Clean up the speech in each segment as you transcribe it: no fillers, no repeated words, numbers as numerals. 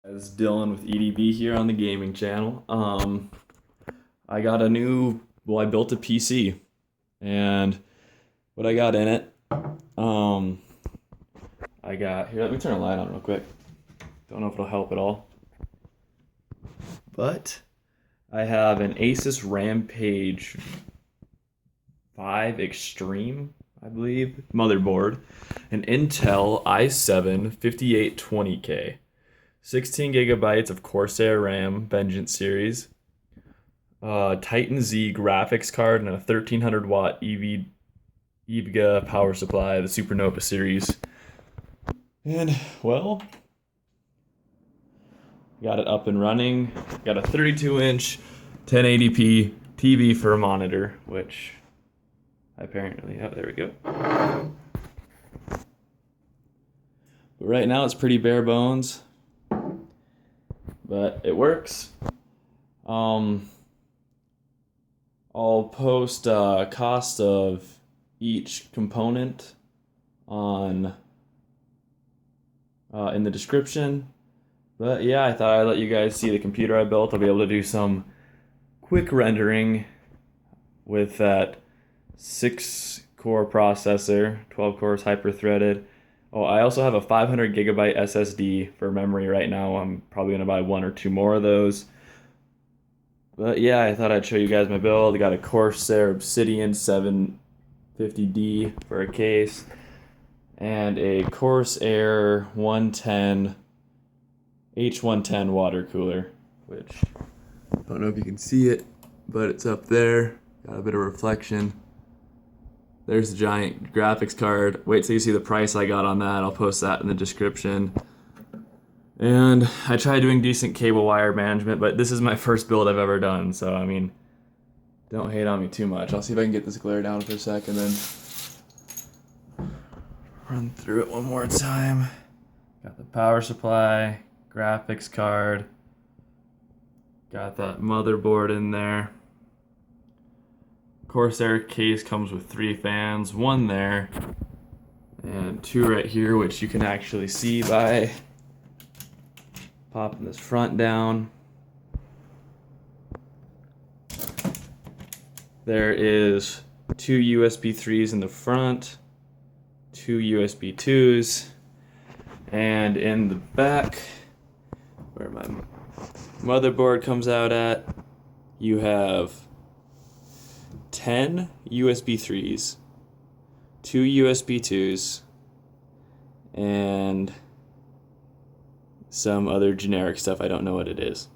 As Dylan with EDB here on the gaming channel. I got I built a PC, and what I got in it, I got, here, let me turn a light on real quick. Don't know if it'll help at all. But I have an Asus Rampage 5 Extreme, I believe, motherboard, an Intel i7 5820K. 16 gigabytes of Corsair RAM, Vengeance series, Titan Z graphics card, and a 1300 watt evga power supply, the Supernova series. And, well, got it up and running. Got a 32-inch 1080p TV for a monitor, which apparently, oh, there we go. But right now it's pretty bare bones, but it works. I'll post cost of each component on in the description. But yeah, I thought I'd let you guys see the computer I built. I'll be able to do some quick rendering with that 6-core processor, 12 cores hyper-threaded. Oh, I also have a 500 gigabyte SSD for memory right now. I'm probably going to buy 1 or 2 more of those. But yeah, I thought I'd show you guys my build. I got a Corsair Obsidian 750D for a case, and a Corsair 110 H110 water cooler, which I don't know if you can see it, but it's up there. Got a bit of reflection. There's the giant graphics card. Wait till you see the price I got on that. I'll post that in the description. And I tried doing decent cable wire management, but this is my first build I've ever done, so I mean, don't hate on me too much. I'll see if I can get this glare down for a second, then run through it one more time. Got the power supply, graphics card, got that motherboard in there. Corsair case comes with 3 fans, 1 there, and 2 right here, which you can actually see by popping this front down. There is 2 USB 3s in the front, 2 USB 2s, and in the back, where my motherboard comes out at, you have 10 USB 3s, 2 USB 2s, and some other generic stuff. I don't know what it is.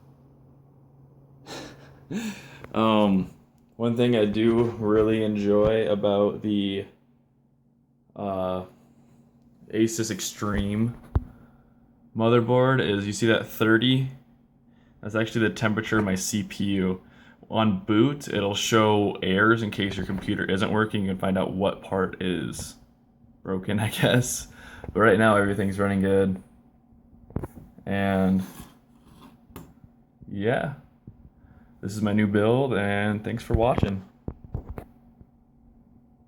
One thing I do really enjoy about the Asus Extreme motherboard is, you see that 30? That's actually the temperature of my CPU. On boot, it'll show errors in case your computer isn't working. You can find out what part is broken, I guess. But right now, everything's running good. And yeah, this is my new build, and thanks for watching.